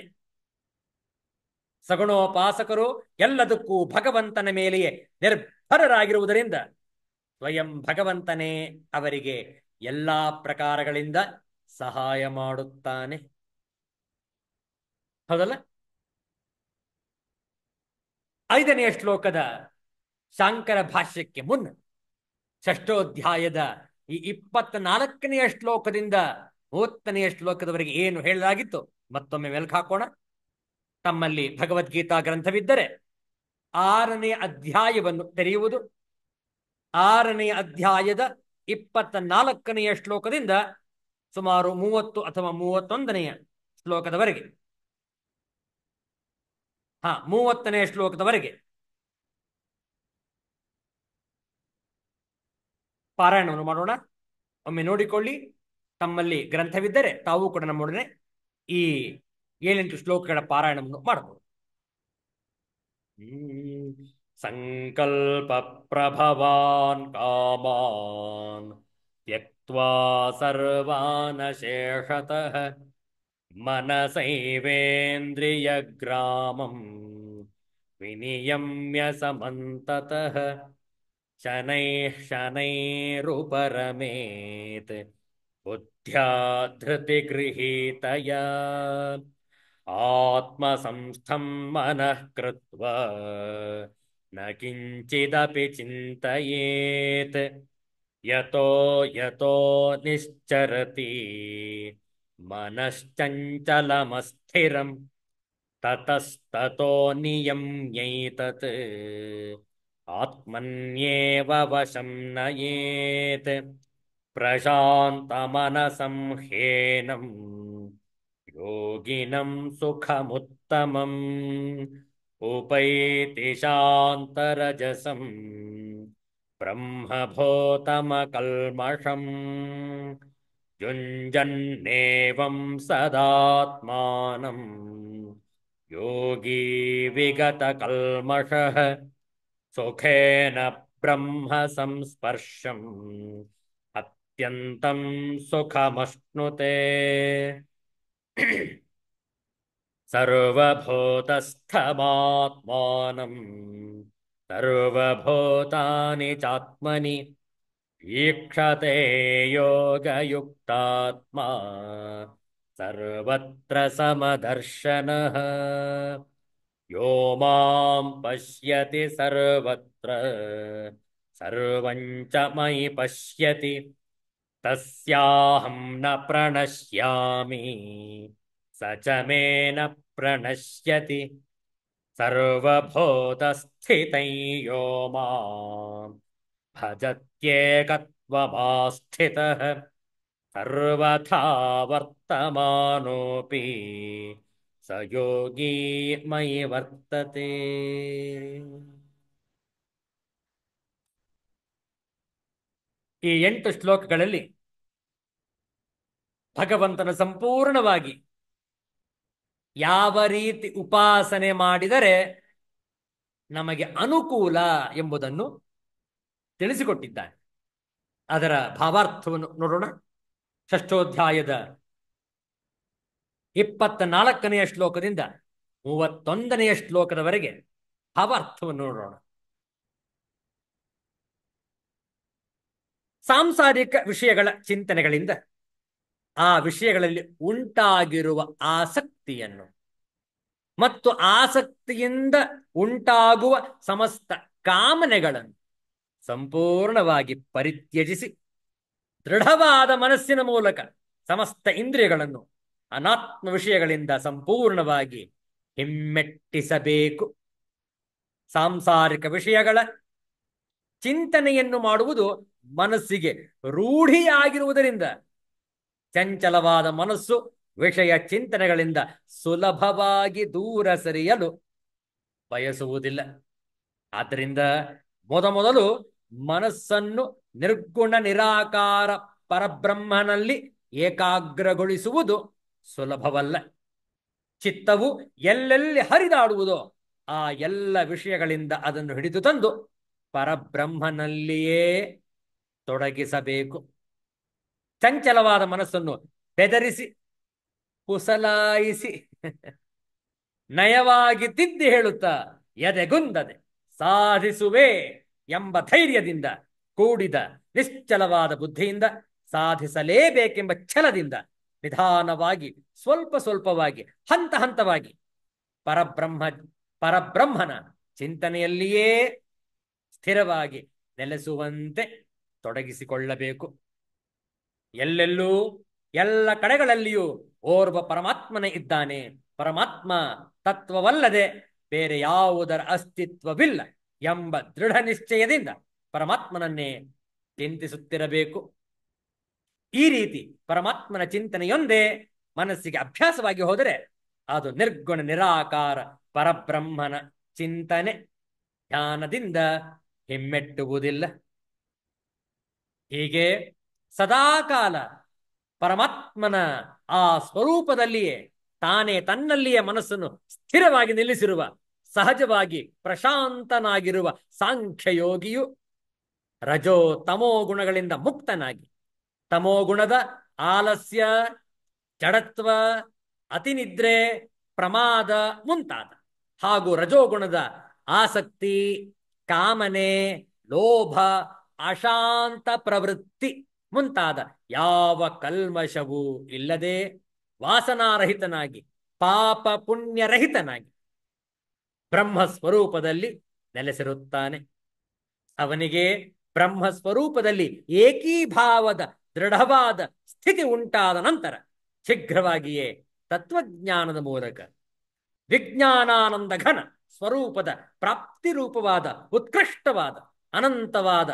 ಸಗುಣೋಪಾಸಕರು ಎಲ್ಲದಕ್ಕೂ ಭಗವಂತನ ಮೇಲೆಯೇ ನಿರ್ಭರರಾಗಿರುವುದರಿಂದ ಸ್ವಯಂ ಭಗವಂತನೇ ಅವರಿಗೆ ಎಲ್ಲಾ ಪ್ರಕಾರಗಳಿಂದ ಸಹಾಯ ಮಾಡುತ್ತಾನೆ. ಹೌದಲ್ಲ? 5ನೇ ಶ್ಲೋಕದ ಶಾಂಕರ ಭಾಷ್ಯಕ್ಕೆ ಮುನ್ನ ಷಷ್ಠೋಧ್ಯಾಯದ ಈ 24ನೇ ಶ್ಲೋಕದಿಂದ 30ನೇ ಶ್ಲೋಕದವರೆಗೆ ಏನು ಹೇಳಲಾಗಿತ್ತು ಮತ್ತೊಮ್ಮೆ ಮೆಲುಕು ಹಾಕೋಣ. ತಮ್ಮಲ್ಲಿ ಭಗವದ್ಗೀತಾ ಗ್ರಂಥವಿದ್ದರೆ 6ನೇ ಅಧ್ಯಾಯವನ್ನು ತೆರೆಯುವುದು. 6ನೇ ಅಧ್ಯಾಯದ 24ನೇ ಶ್ಲೋಕದಿಂದ ಸುಮಾರು 30 ಅಥವಾ 31ನೇ ಶ್ಲೋಕದವರೆಗೆ, 30ನೇ ಶ್ಲೋಕದವರೆಗೆ ಪಾರಾಯಣವನ್ನು ಮಾಡೋಣ. ಒಮ್ಮೆ ನೋಡಿಕೊಳ್ಳಿ. ತಮ್ಮಲ್ಲಿ ಗ್ರಂಥವಿದ್ದರೆ ತಾವು ಕೂಡ ನಮ್ಮೊಡನೆ ಈ 7-8 ಶ್ಲೋಕಗಳ ಪಾರಾಯಣವನ್ನು ಮಾಡಬಹುದು. ಸಂಕಲ್ಪ ಪ್ರಭವಾನ್ ಕಾಮಾನ್ ತ್ಯಕ್ತ್ವಾ ಸರ್ವಾನ್ ಶೇಷತಃ ಮನಸೈವೇಂದ್ರಿಯಗ್ರಾಮಂ ವಿನಿಯಮ್ಯ ಸಮಂತತಃ ಶನೈಃ ಶನೈರುಪರಮೇತ್ ಬುದ್ಧ್ಯಾ ಧೃತಿಗೃಹೀತಯಾ ಆತ್ಮಸಂಸ್ಥಂ ಮನಃ ಕೃತ್ವಾ ನ ಕಿಂಚಿದಪಿ ಚಿಂತಯೇತ್ ಯತೋ ಯತೋ ನಿಶ್ಚರತಿ ಮನಶ್ಚಂಚಲಮಸ್ಥಿರಂ ತತಸ್ತತೋ ನಿಯಮ್ಯೈತತ್ ಆತ್ಮನ್ಯೇವ ವಶಂ ನಯೇತ್ ಪ್ರಶಾಂತಮನಸಂ ಹ್ಯೇನಂ ಯೋಗಿನಂ ಸುಖಮುತ್ತಮಂ ಉಪೈತಿ ಶಾಂತರಜಸಂ ಬ್ರಹ್ಮಭೂತಮಕಲ್ಮಷಂ ಯುಂಜನ್ನೇವಂ ಸದಾತ್ಮಾನಂ ಯೋಗಿ ವಿಗತಕಲ್ಮಷಃ ಸುಖೇನ ಬ್ರಹ್ಮ ಸಂಸ್ಪರ್ಶಂ ಅತ್ಯಂತಂ ಸುಖಮಶ್ನುತೆ ಸರ್ವಭೂತಸ್ಥಮಾತ್ಮಾನಂ ಸರ್ವಭೂತಾನಿ ಚಾತ್ಮನಿ ಈಕ್ಷತೆ ಯೋಗಯುಕ್ತಾತ್ಮಾ ಸರ್ವತ್ರ ಸಮದರ್ಶನಃ ಯೋ ಮಾಂ ಪಶ್ಯತಿ ಸರ್ವತ್ರ ಸರ್ವಂ ಚ ಮಯಿ ಪಶ್ಯತಿ ತಸ್ಯಾಹಂ ನ ಪ್ರಣಶ್ಯಾಮಿ ಸ ಚ ಮೇ ನ ಪ್ರಣಶ್ಯತಿ ಸರ್ವಭೂತಸ್ಥಿತಂ ಯೋ ಮಾಂ ಭಜತ್ಯೇಕತ್ವಮಾಸ್ಥಿತಃ ಸರ್ವಥಾ ವರ್ತಮಾನೋಪಿ ಸ ಯೋಗಿ ಮಯಿ ವರ್ತತೆ. ಈ 8 ಶ್ಲೋಕಗಳಲ್ಲಿ ಭಗವಂತನ ಸಂಪೂರ್ಣವಾಗಿ ಯಾವ ರೀತಿ ಉಪಾಸನೆ ಮಾಡಿದರೆ ನಮಗೆ ಅನುಕೂಲ ಎಂಬುದನ್ನು ತಿಳಿಸಿಕೊಟ್ಟಿದ್ದಾನೆ. ಅದರ ಭಾವಾರ್ಥವನ್ನು ನೋಡೋಣ. ಷಷ್ಠೋಧ್ಯಾಯದ 24ನೇ ಶ್ಲೋಕದಿಂದ 31ನೇ ಶ್ಲೋಕದವರೆಗೆ ಭಾವಾರ್ಥವನ್ನು ನೋಡೋಣ. ಸಾಂಸಾರಿಕ ವಿಷಯಗಳ ಚಿಂತನೆಗಳಿಂದ ಆ ವಿಷಯಗಳಲ್ಲಿ ಉಂಟಾಗಿರುವ ಆಸಕ್ತಿಯನ್ನು ಮತ್ತು ಆಸಕ್ತಿಯಿಂದ ಉಂಟಾಗುವ ಸಮಸ್ತ ಕಾಮನೆಗಳನ್ನು ಸಂಪೂರ್ಣವಾಗಿ ಪರಿತ್ಯಜಿಸಿ ದೃಢವಾದ ಮನಸ್ಸಿನ ಮೂಲಕ ಸಮಸ್ತ ಇಂದ್ರಿಯಗಳನ್ನು ಅನಾತ್ಮ ವಿಷಯಗಳಿಂದ ಸಂಪೂರ್ಣವಾಗಿ ಹಿಮ್ಮೆಟ್ಟಿಸಬೇಕು. ಸಾಂಸಾರಿಕ ವಿಷಯಗಳ ಚಿಂತನೆಯನ್ನು ಮಾಡುವುದು ಮನಸ್ಸಿಗೆ ರೂಢಿಯಾಗಿರುವುದರಿಂದ ಚಂಚಲವಾದ ಮನಸ್ಸು ವಿಷಯ ಚಿಂತನೆಗಳಿಂದ ಸುಲಭವಾಗಿ ದೂರ ಸರಿಯಲು ಬಯಸುವುದಿಲ್ಲ. ಆದ್ದರಿಂದ ಮೊದಲು ಮನಸ್ಸನ್ನು ನಿರ್ಗುಣ ನಿರಾಕಾರ ಪರಬ್ರಹ್ಮನಲ್ಲಿ ಏಕಾಗ್ರಗೊಳಿಸುವುದು ಸುಲಭವಲ್ಲ. ಚಿತ್ತವು ಎಲ್ಲೆಲ್ಲಿ ಹರಿದಾಡುವುದೋ ಆ ಎಲ್ಲ ವಿಷಯಗಳಿಂದ ಅದನ್ನು ಹಿಡಿದು ತಂದು ಪರಬ್ರಹ್ಮನಲ್ಲಿಯೇ ತೊಡಗಿಸಬೇಕು. ಚಂಚಲವಾದ ಮನಸ್ಸನ್ನು ಬೆದರಿಸಿ ಪುಸಲಾಯಿಸಿ ನಯವಾಗಿ ತಿದ್ದಿ ಹೇಳುತ್ತಾ ಎದೆಗುಂದದೆ ಸಾಧಿಸುವೆ ಎಂಬ ಧೈರ್ಯದಿಂದ ಕೂಡಿದ ನಿಶ್ಚಲವಾದ ಬುದ್ಧಿಯಿಂದ ಸಾಧಿಸಲೇಬೇಕೆಂಬ ಛಲದಿಂದ ನಿಧಾನವಾಗಿ ಸ್ವಲ್ಪ ಸ್ವಲ್ಪವಾಗಿ ಹಂತ ಹಂತವಾಗಿ ಪರಬ್ರಹ್ಮನ ಚಿಂತನೆಯಲ್ಲಿಯೇ ಸ್ಥಿರವಾಗಿ ನೆಲೆಸುವಂತೆ ತೊಡಗಿಸಿಕೊಳ್ಳಬೇಕು. ಎಲ್ಲೆಲ್ಲೂ ಎಲ್ಲ ಕಡೆಗಳಲ್ಲಿಯೂ ಓರ್ವ ಪರಮಾತ್ಮನೇ ಇದ್ದಾನೆ. ಪರಮಾತ್ಮ ತತ್ವವಲ್ಲದೆ ಬೇರೆ ಯಾವುದರ ಅಸ್ತಿತ್ವವಿಲ್ಲ ಎಂಬ ದೃಢ ನಿಶ್ಚಯದಿಂದ ಪರಮಾತ್ಮನನ್ನೇ ಚಿಂತಿಸುತ್ತಿರಬೇಕು. ಈ ರೀತಿ ಪರಮಾತ್ಮನ ಚಿಂತನೆಯೊಂದೇ ಮನಸ್ಸಿಗೆ ಅಭ್ಯಾಸವಾಗಿ ಹೋದರೆ ಅದು ನಿರ್ಗುಣ ನಿರಾಕಾರ ಪರಬ್ರಹ್ಮನ ಚಿಂತನೆ ಧ್ಯಾನದಿಂದ ಹಿಮ್ಮೆಟ್ಟುವುದಿಲ್ಲ. ಹೀಗೆ ಸದಾಕಾಲ ಪರಮಾತ್ಮನ ಆ ಸ್ವರೂಪದಲ್ಲಿಯೇ ತಾನೇ ತನ್ನಲ್ಲಿಯೇ ಮನಸ್ಸನ್ನು ಸ್ಥಿರವಾಗಿ ನಿಲ್ಲಿಸಿರುವ ಸಹಜವಾಗಿ ಪ್ರಶಾಂತನಾಗಿರುವ ಸಾಂಖ್ಯಯೋಗಿಯು ರಜೋ ತಮೋ ಗುಣಗಳಿಂದ ಮುಕ್ತನಾಗಿ ತಮೋಗುಣದ ಆಲಸ್ಯ, ಜಡತ್ವ, ಅತಿನಿದ್ರೆ, ಪ್ರಮಾದ ಮುಂತಾದ ಹಾಗೂ ರಜೋಗುಣದ ಆಸಕ್ತಿ, ಕಾಮನೆ, ಲೋಭ, ಅಶಾಂತ ಪ್ರವೃತ್ತಿ ಮುಂತಾದ ಯಾವ ಕಲ್ಮಶವೂ ಇಲ್ಲದೆ ವಾಸನಾರಹಿತನಾಗಿ ಪಾಪ ಪುಣ್ಯರಹಿತನಾಗಿ ಬ್ರಹ್ಮಸ್ವರೂಪದಲ್ಲಿ ನೆಲೆಸಿರುತ್ತಾನೆ. ಅವನಿಗೆ ಬ್ರಹ್ಮಸ್ವರೂಪದಲ್ಲಿ ಏಕೀಭಾವದ ದೃಢವಾದ ಸ್ಥಿತಿ ಉಂಟಾದ ನಂತರ ಶೀಘ್ರವಾಗಿಯೇ ತತ್ವಜ್ಞಾನದ ಮೂಲಕ ವಿಜ್ಞಾನಾನಂದ ಘನ ಸ್ವರೂಪದ ಪ್ರಾಪ್ತಿರೂಪವಾದ ಉತ್ಕೃಷ್ಟವಾದ ಅನಂತವಾದ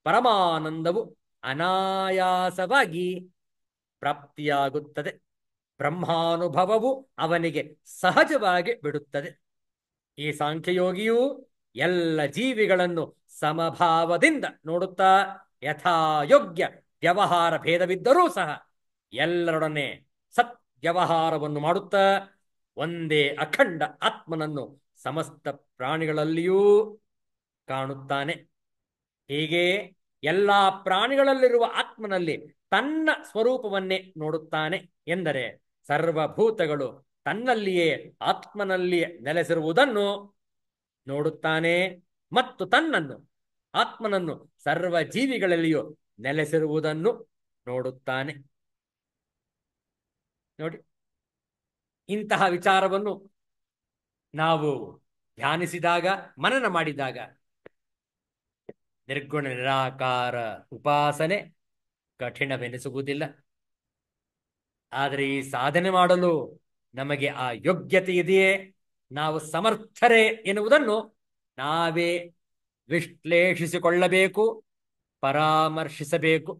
ಪರಮಾನಂದವು ಅನಾಯಾಸವಾಗಿ ಪ್ರಾಪ್ತಿಯಾಗುತ್ತದೆ. ಬ್ರಹ್ಮಾನುಭವವು ಅವನಿಗೆ ಸಹಜವಾಗಿ ಬಿಡುತ್ತದೆ. ಈ ಸಾಂಖ್ಯಯೋಗಿಯು ಎಲ್ಲ ಜೀವಿಗಳನ್ನು ಸಮಭಾವದಿಂದ ನೋಡುತ್ತಾ ಯಥಾಯೋಗ್ಯ ವ್ಯವಹಾರ ಭೇದವಿದ್ದರೂ ಸಹ ಎಲ್ಲರೊಡನೆ ಸತ್ವ್ಯವಹಾರವನ್ನು ಮಾಡುತ್ತಾ ಒಂದೇ ಅಖಂಡ ಆತ್ಮನನ್ನು ಸಮಸ್ತ ಪ್ರಾಣಿಗಳಲ್ಲಿಯೂ ಕಾಣುತ್ತಾನೆ. ಹೀಗೆ ಎಲ್ಲ ಪ್ರಾಣಿಗಳಲ್ಲಿರುವ ಆತ್ಮನಲ್ಲಿ ತನ್ನ ಸ್ವರೂಪವನ್ನೇ ನೋಡುತ್ತಾನೆ ಎಂದರೆ ಸರ್ವಭೂತಗಳು ತನ್ನಲ್ಲಿಯೇ ಆತ್ಮನಲ್ಲಿಯೇ ನೆಲೆಸಿರುವುದನ್ನು ನೋಡುತ್ತಾನೆ ಮತ್ತು ತನ್ನನ್ನು ಆತ್ಮನನ್ನು ಸರ್ವ ಜೀವಿಗಳಲ್ಲಿಯೂ ನೆಲೆಸಿರುವುದನ್ನು ನೋಡುತ್ತಾನೆ. ನೋಡಿ, ಇಂತಹ ವಿಚಾರವನ್ನು ನಾವು ಧ್ಯಾನಿಸಿದಾಗ, ಮನನ ಮಾಡಿದಾಗ ನಿರ್ಗುಣ ನಿರಾಕಾರ ಉಪಾಸನೆ ಕಠಿಣವೆನಿಸುವುದಿಲ್ಲ. ಆದರೆ ಈ ಸಾಧನೆ ಮಾಡಲು ನಮಗೆ ಆ ಯೋಗ್ಯತೆ ಇದೆಯೇ, ನಾವು ಸಮರ್ಥರೇ ಎನ್ನುವುದನ್ನು ನಾವೇ ವಿಶ್ಲೇಷಿಸಿಕೊಳ್ಳಬೇಕು, ಪರಾಮರ್ಶಿಸಬೇಕು.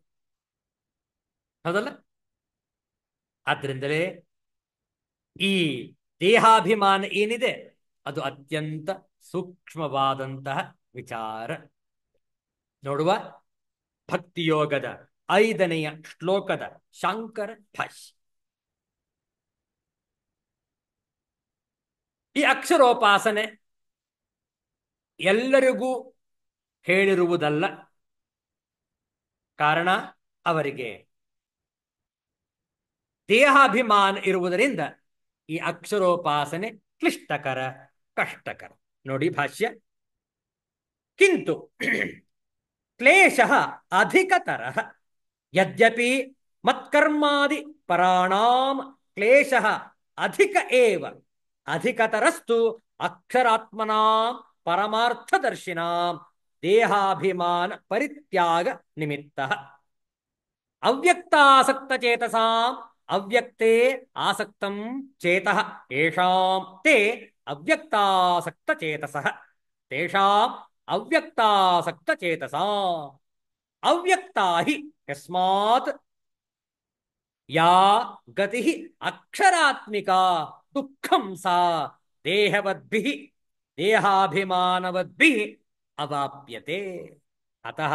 ಹೌದಲ್ಲ? ಆದ್ರಿಂದಲೇ ಈ ದೇಹಾಭಿಮಾನ ಏನಿದೆ ಅದು ಅತ್ಯಂತ ಸೂಕ್ಷ್ಮವಾದಂತಹ ವಿಚಾರ. ನೋಡುವ ಭಕ್ತಿಯೋಗದ 5ನೆಯ ಶ್ಲೋಕದ ಶಾಂಕರ ಭಾಷ್ಯ. ಈ ಅಕ್ಷರೋಪಾಸನೆ ಎಲ್ಲರಿಗೂ ಹೇಳಿರುವುದಲ್ಲ. ಕಾರಣ, ಅವರಿಗೆ ದೇಹಾಭಿಮಾನ ಇರುವುದರಿಂದ ಈ ಅಕ್ಷರೋಪಾಸನೆ ಕ್ಲಿಷ್ಟಕರ, ಕಷ್ಟಕರ. ನೋಡಿ ಭಾಷ್ಯ. ಕಿಂತು ಕ್ಲೇಶಃ ಅಧಿಕತರಃ ಯದ್ಯಪಿ ಮತ್ಕರ್ಮಾದಿ ಪರಾಣಾಂ ಕ್ಲೇಶಃ ಅಧಿಕ ಏವ ಅಧಿಕತರಸ್ತು ಅಕ್ಷರಾತ್ಮನಾಂ ಪರಮಾರ್ಥದರ್ಶಿನಾಂ ದೇಹಾಭಿಮಾನ ಪರಿತ್ಯಾಗ ನಿಮಿತ್ತಃ ಅವ್ಯಕ್ತಾಸಕ್ತಚೇತಸಾಂ ಅವ್ಯಕ್ತೇ ಆಸಕ್ತಂ ಚೇತಃ ಯೇಷಾಂ ತೇ ಅವ್ಯಕ್ತಾಸಕ್ತಚೇತಸಃ ತೇಷಾಂ ಅವ್ಯಕ್ತಾಸಕ್ತಚೇತಸಾಂ ಅವ್ಯಕ್ತಾ ಹಿ ಯಸ್ಮಾತ್ ಯಾ ಗತಿ ಅಕ್ಷರಾತ್ಮಿಕಾ ದುಃಖಂ ಸಾ ದೇಹವದ್ಭಿಃ ದೇಹಾಭಿಮಾನವದ್ಭಿಃ ಅವಾಪ್ಯತೆ ಅತಃ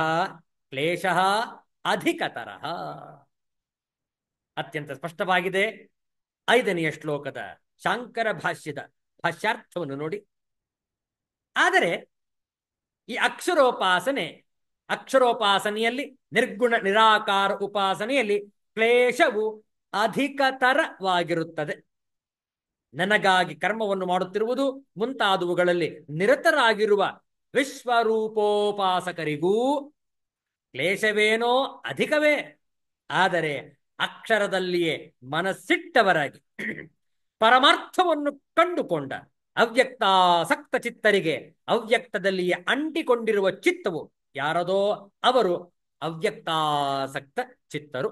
ಕ್ಲೇಶಃ ಅಧಿಕತರಃ. ಅತ್ಯಂತ ಸ್ಪಷ್ಟವಾಗಿದೆ. 5ನೆಯ ಶ್ಲೋಕದ ಶಾಂಕರ ಭಾಷ್ಯದ ಭಾಷ್ಯಾರ್ಥವನ್ನು ನೋಡಿ. ಆದರೆ ಈ ಅಕ್ಷರೋಪಾಸನೆಯಲ್ಲಿ ನಿರ್ಗುಣ ನಿರಾಕಾರ ಉಪಾಸನೆಯಲ್ಲಿ ಕ್ಲೇಶವು ಅಧಿಕತರವಾಗಿರುತ್ತದೆ. ನನಗಾಗಿ ಕರ್ಮವನ್ನು ಮಾಡುತ್ತಿರುವುದು ಮುಂತಾದವುಗಳಲ್ಲಿ ನಿರತರಾಗಿರುವ ವಿಶ್ವರೂಪೋಪಾಸಕರಿಗೂ ಕ್ಲೇಶವೇನೋ ಅಧಿಕವೇ. ಆದರೆ ಅಕ್ಷರದಲ್ಲಿಯೇ ಮನಸ್ಸಿಟ್ಟವರಾಗಿ ಪರಮಾರ್ಥವನ್ನು ಕಂಡುಕೊಂಡ ಅವ್ಯಕ್ತಾಸಕ್ತ ಚಿತ್ತರಿಗೆ ಅವ್ಯಕ್ತದಲ್ಲಿಯೇ ಅಂಟಿಕೊಂಡಿರುವ ಚಿತ್ತವು ಯಾರದೋ ಅವರು ಅವ್ಯಕ್ತಾಸಕ್ತ ಚಿತ್ತರು.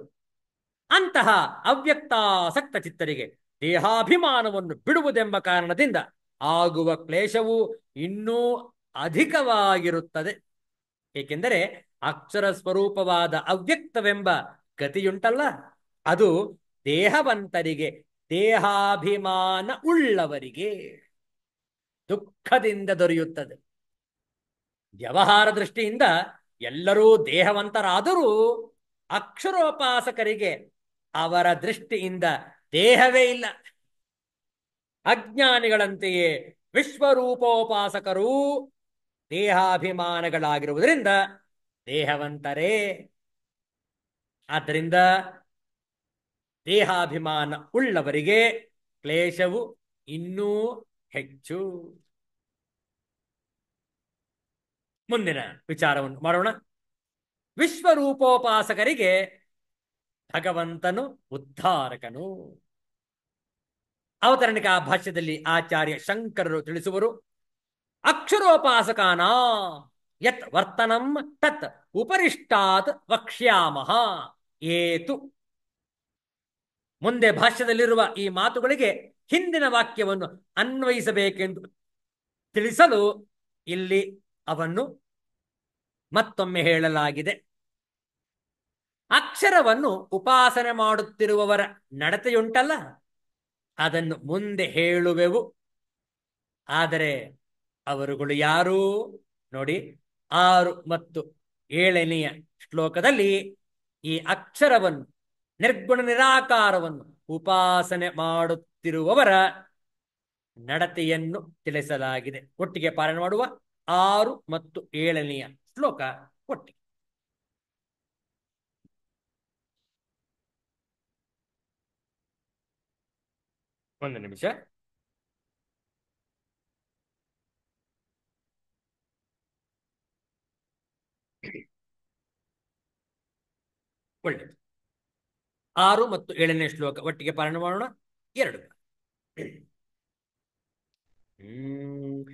ಅಂತಹ ಅವ್ಯಕ್ತಾಸಕ್ತ ಚಿತ್ತರಿಗೆ ದೇಹಾಭಿಮಾನವನ್ನು ಬಿಡುವುದೆಂಬ ಕಾರಣದಿಂದ ಆಗುವ ಕ್ಲೇಶವು ಇನ್ನೂ ಅಧಿಕವಾಗಿರುತ್ತದೆ. ಏಕೆಂದರೆ ಅಕ್ಷರ ಸ್ವರೂಪವಾದ ಅವ್ಯಕ್ತವೆಂಬ ಗತಿಯುಂಟಲ್ಲ, ಅದು ದೇಹವಂತರಿಗೆ, ದೇಹಾಭಿಮಾನ ಉಳ್ಳವರಿಗೆ ದುಃಖದಿಂದ ದೊರೆಯುತ್ತದೆ. ವ್ಯವಹಾರ ದೃಷ್ಟಿಯಿಂದ ಎಲ್ಲರೂ ದೇಹವಂತರಾದರೂ ಅಕ್ಷರೋಪಾಸಕರಿಗೆ ಅವರ ದೃಷ್ಟಿಯಿಂದ ದೇಹವೇ ಇಲ್ಲ. ಅಜ್ಞಾನಿಗಳಂತೆಯೇ ವಿಶ್ವರೂಪೋಪಾಸಕರೂ ದೇಹಾಭಿಮಾನಗಳಾಗಿರುವುದರಿಂದ ದೇಹವಂತರೇ. ಆದ್ದರಿಂದ ದೇಹಾಭಿಮಾನ ಉಳ್ಳವರಿಗೆ ಕ್ಲೇಶವು ಇನ್ನೂ ಹೆಚ್ಚು. ಮುಂದಿನ ವಿಚಾರವನ್ನು ಮಾಡೋಣ. ವಿಶ್ವರೂಪೋಪಾಸಕರಿಗೆ ಭಗವಂತನು ಉದ್ಧಾರಕನು. ಅವತರಣಿಕಾ ಭಾಷ್ಯದಲ್ಲಿ ಆಚಾರ್ಯ ಶಂಕರರು ತಿಳಿಸುವರು, ಅಕ್ಷರೋಪಾಸಕಾನ ಯತ್ ವರ್ತನಂ ತತ್ ಉಪರಿಷ್ಟಾತ್ ವಕ್ಷ್ಯಾಮಃ ಏತು. ಮುಂದೆ ಭಾಷ್ಯದಲ್ಲಿರುವ ಈ ಮಾತುಗಳಿಗೆ ಹಿಂದಿನ ವಾಕ್ಯವನ್ನು ಅನ್ವಯಿಸಬೇಕೆಂದು ತಿಳಿಸಲು ಇಲ್ಲಿ ಅವನ್ನು ಮತ್ತೊಮ್ಮೆ ಹೇಳಲಾಗಿದೆ. ಅಕ್ಷರವನ್ನು ಉಪಾಸನೆ ಮಾಡುತ್ತಿರುವವರ ನಡತೆಯುಂಟಲ್ಲ, ಅದನ್ನು ಮುಂದೆ ಹೇಳುವೆವು. ಆದರೆ ಅವರುಗಳು ಯಾರು ನೋಡಿ, 6 ಮತ್ತು 7ನೆಯ ಶ್ಲೋಕದಲ್ಲಿ ಈ ಅಕ್ಷರವನ್ನು, ನಿರ್ಗುಣ ನಿರಾಕಾರವನ್ನು ಉಪಾಸನೆ ಮಾಡುತ್ತಿರುವವರ ನಡತೆಯನ್ನು ತಿಳಿಸಲಾಗಿದೆ. ಒಟ್ಟಿಗೆ ಪಾರಾಯಣ ಮಾಡುವ 6 ಮತ್ತು 7ನೆಯ ಶ್ಲೋಕ ಒಟ್ಟಿಗೆ. ಒಂದು ನಿಮಿಷ. ಒಳ್ಳೆಯದು. 6 ಮತ್ತು 7ನೇ ಶ್ಲೋಕ ಒಟ್ಟಿಗೆ ಪಾರಾಯಣ ಮಾಡೋಣ. 2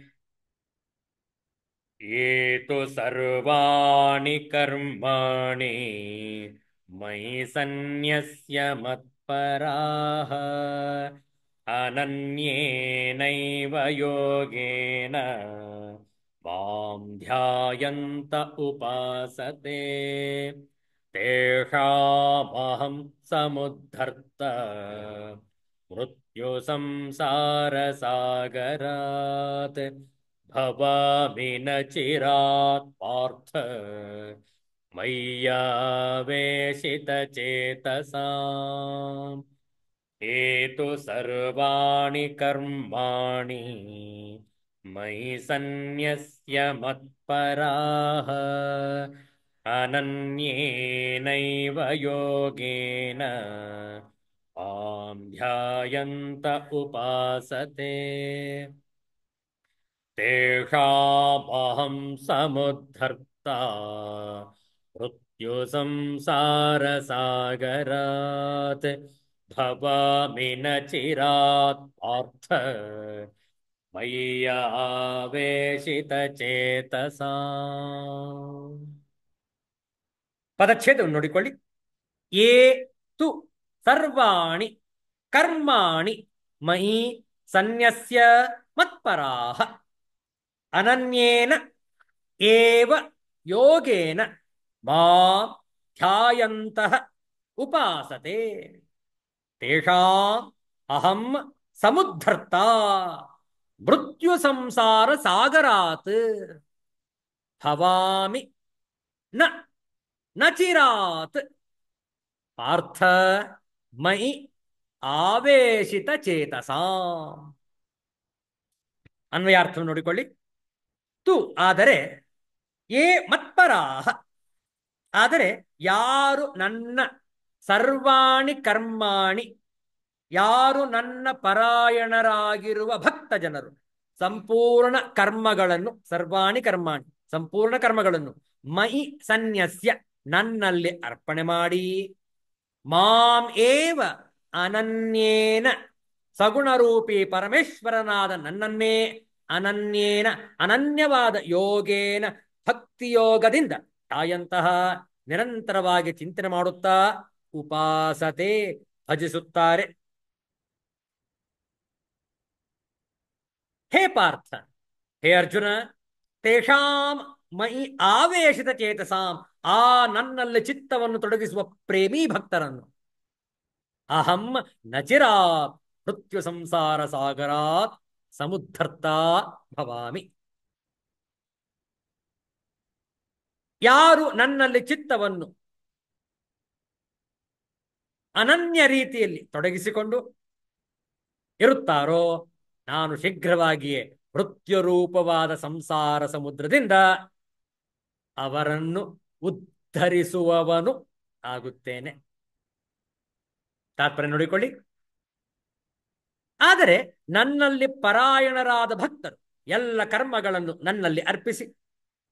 ಏತು ಸರ್ವಾಣಿ ಕರ್ಮಾಣಿ ಮಯಿ ಸನ್ಯಸ್ಯ ಮತ್ಪರಾಃ ಅನನ್ಯೇನೈವ ಯೋಗೇನ ಮಾಂ ಧ್ಯಾಯಂತ ಉಪಾಸತೆ ತೇಷಾಮಹಂ ಸಮುದ್ಧರ್ತ ಮೃತ್ಯು ಸಂಸಾರ ಸಾಗರಾತ್ ಭವಾಮಿ ನ ಚಿರಾತ್ ಪಾರ್ಥ್ ಮಯ್ಯಾವೇಶಿತ ಚೇತಸಾಂ ಏತು ಸರ್ವಾಣಿ ಕರ್ಮಾಣಿ ಮಯಿ ಸನ್ಯಸ್ಯ ಮತ್ಪರಾಃ ಅನನ್ಯೇನೈವ ಯೋಗೇನ ಮಾಂ ಧ್ಯಾಯಂತ ಉಪಾಸತೆ ತೇಷಾಮಹಂ ಸಮುದ್ಧರ್ತಾ ಮೃತ್ಯು ಸಂಸಾರ ಸಾಗರಾತ್ ಭವಾಮಿ ನ ಚಿರಾತ್ ಪಾರ್ಥ್ ಮಯ್ಯಾವೇಶಿತ ಚೇತಸಾಂ. ಪದಚ್ಛೇದವನ್ನು ನೋಡಿಕೊಳ್ಳಿ. ಏ ತು ಸರ್ವಾಣಿ ಕರ್ಮಾಣಿ ಮಯಿ ಸನ್ಯಸ್ಯ ಮತ್ಪರಾಃ ಅನನ್ಯೇನ ಏವ ಯೋಗೇನ ಮಾಂ ಧ್ಯಾಯಂತಃ ಉಪಾಸತೆ ತೇಷಾಂ ಅಹಂ ಸಮುದ್ಧರ್ತಾ ಮೃತ್ಯು ಸಂಸಾರ ಸಾಗರಾತ್ ಭವಾಮಿ ನ ಚಿರಾತ್ ಪಾರ್ಥ ಮಯಿ ಆವೇಶಿತ ಚೇತಸಾಂ. ಅನ್ವಯಾರ್ಥವನ್ನು ನೋಡಿಕೊಳ್ಳಿ. ತು ಆದರೆ, ಏ ಮತ್ಪರಾಹ ಆದರೆ ಯಾರು ನನ್ನ ಸರ್ವಾಣಿ ಕರ್ಮಾಣಿ, ಯಾರು ನನ್ನ ಪರಾಯಣರಾಗಿರುವ ಭಕ್ತ ಜನರು ಸಂಪೂರ್ಣ ಕರ್ಮಗಳನ್ನು, ಸರ್ವಾಣಿ ಕರ್ಮಾಣಿ ಸಂಪೂರ್ಣ ಕರ್ಮಗಳನ್ನು ಮಯಿ ಸನ್ಯಸ್ಯ ನನ್ನಲ್ಲಿ ಅರ್ಪಣೆ ಮಾಡಿ, ಮಾಂ ಏವ ಅನನ್ಯೇನ ಸಗುಣರೂಪಿ ಪರಮೇಶ್ವರನಾದ ನನ್ನನ್ನೇ ಅನನ್ಯೇನ ಅನನ್ಯವಾದ ಯೋಗೇನ ಭಕ್ತಿಯೋಗದಿಂದ ತಾಯಂತಹ ನಿರಂತರವಾಗಿ ಚಿಂತನೆ ಮಾಡುತ್ತಾ ಉಪಾಸತೆ ಭಜಿಸುತ್ತಾರೆ. ಹೇ ಪಾರ್ಥ, ಹೇ ಅರ್ಜುನ, ತೇಷಾಂ ಮಯಿ ಆವೇಶಿತ ಚೇತಸಾಂ, ಆ ನನ್ನಲ್ಲಿ ಚಿತ್ತವನ್ನು ತೊಡಗಿಸುವ ಪ್ರೇಮಿ ಭಕ್ತರನ್ನು ಅಹಂ ನಚಿರಾತ್ ಮೃತ್ಯು ಸಂಸಾರ ಸಾಗರಾತ್ ಸಮುದ್ಧರ್ತಾ ಭವಾಮಿ. ಯಾರು ನನ್ನಲ್ಲಿ ಚಿತ್ತವನ್ನು ಅನನ್ಯ ರೀತಿಯಲ್ಲಿ ತೊಡಗಿಸಿಕೊಂಡು ಇರುತ್ತಾರೋ ನಾನು ಶೀಘ್ರವಾಗಿಯೇ ಮೃತ್ಯುರೂಪವಾದ ಸಂಸಾರ ಸಮುದ್ರದಿಂದ ಅವರನ್ನು ಉದ್ಧರಿಸುವವನು ಆಗುತ್ತೇನೆ. ತಾತ್ಪರ್ಯ ನೋಡಿಕೊಳ್ಳಿ. ಆದರೆ ನನ್ನಲ್ಲಿ ಪರಾಯಣರಾದ ಭಕ್ತರು ಎಲ್ಲ ಕರ್ಮಗಳನ್ನು ನನ್ನಲ್ಲಿ ಅರ್ಪಿಸಿ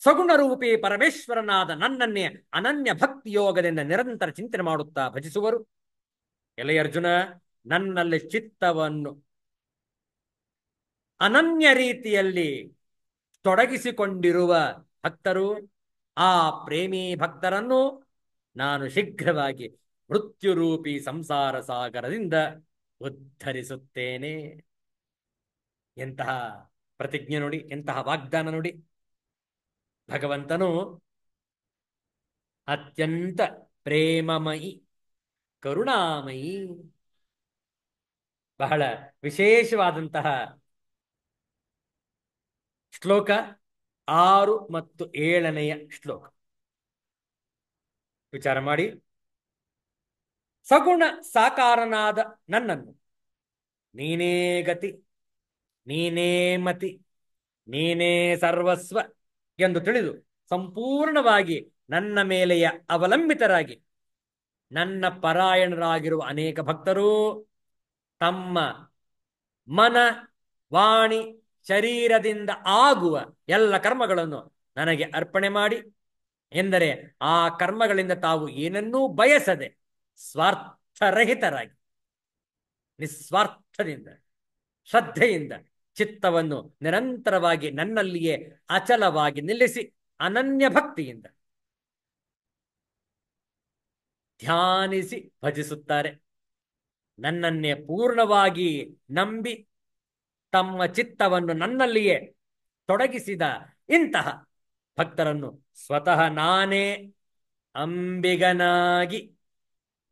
ಸಗುಣರೂಪಿ ಪರಮೇಶ್ವರನಾದ ನನ್ನನ್ನೇ ಅನನ್ಯ ಭಕ್ತಿ ಯೋಗದಿಂದ ನಿರಂತರ ಚಿಂತನೆ ಮಾಡುತ್ತಾ ಭಜಿಸುವರು. ಎಲೆ ಅರ್ಜುನ, ನನ್ನಲ್ಲಿ ಚಿತ್ತವನ್ನು ಅನನ್ಯ ರೀತಿಯಲ್ಲಿ ತೊಡಗಿಸಿಕೊಂಡಿರುವ ಭಕ್ತರು, ಆ ಪ್ರೇಮಿ ಭಕ್ತರನ್ನು ನಾನು ಶೀಘ್ರವಾಗಿ ಮೃತ್ಯುರೂಪಿ ಸಂಸಾರ ಸಾಗರದಿಂದ ಉದ್ಧರಿಸುತ್ತೇನೆ. ಎಂತಹ ಪ್ರತಿಜ್ಞೆ ನೋಡಿ, ಎಂತಹ ವಾಗ್ದಾನ ನೋಡಿ. ಭಗವಂತನು ಅತ್ಯಂತ ಪ್ರೇಮಮಯಿ, ಕರುಣಾಮಯಿ, ಬಹಳ ವಿಶೇಷವಾದಂತಹ ಶ್ಲೋಕ 6 ಮತ್ತು 7ನೇ ಶ್ಲೋಕ ವಿಚಾರ ಮಾಡಿ. ಸಗುಣ ಸಾಕಾರನಾದ ನನ್ನನ್ನು ನೀನೇ ಗತಿ, ನೀನೇ ಮತಿ, ನೀನೇ ಸರ್ವಸ್ವ ಎಂದು ತಿಳಿದು ಸಂಪೂರ್ಣವಾಗಿ ನನ್ನ ಮೇಲೆಯ ಅವಲಂಬಿತರಾಗಿ ನನ್ನ ಪರಾಯಣರಾಗಿರುವ ಅನೇಕ ಭಕ್ತರು ತಮ್ಮ ಮನ, ವಾಣಿ, ಶರೀರದಿಂದ ಆಗುವ ಎಲ್ಲ ಕರ್ಮಗಳನ್ನು ನನಗೆ ಅರ್ಪಣೆ ಮಾಡಿ, ಎಂದರೆ ಆ ಕರ್ಮಗಳಿಂದ ತಾವು ಏನನ್ನೂ ಬಯಸದೆ ಸ್ವಾರ್ಥರಹಿತರಾಗಿ ನಿಸ್ವಾರ್ಥದಿಂದ ಶ್ರದ್ಧೆಯಿಂದ ಚಿತ್ತವನ್ನು ನಿರಂತರವಾಗಿ ನನ್ನಲ್ಲಿಯೇ ಅಚಲವಾಗಿ ನಿಲ್ಲಿಸಿ ಅನನ್ಯ ಭಕ್ತಿಯಿಂದ ಧ್ಯಾನಿಸಿ ಭಜಿಸುತ್ತಾರೆ. ನನ್ನನ್ನೇ ಪೂರ್ಣವಾಗಿ ನಂಬಿ ತಮ್ಮ ಚಿತ್ತವನ್ನು ನನ್ನಲ್ಲಿಯೇ ತೊಡಗಿಸಿದ ಇಂತಹ ಭಕ್ತರನ್ನು ಸ್ವತಃ ನಾನೇ ಅಂಬಿಗನಾಗಿ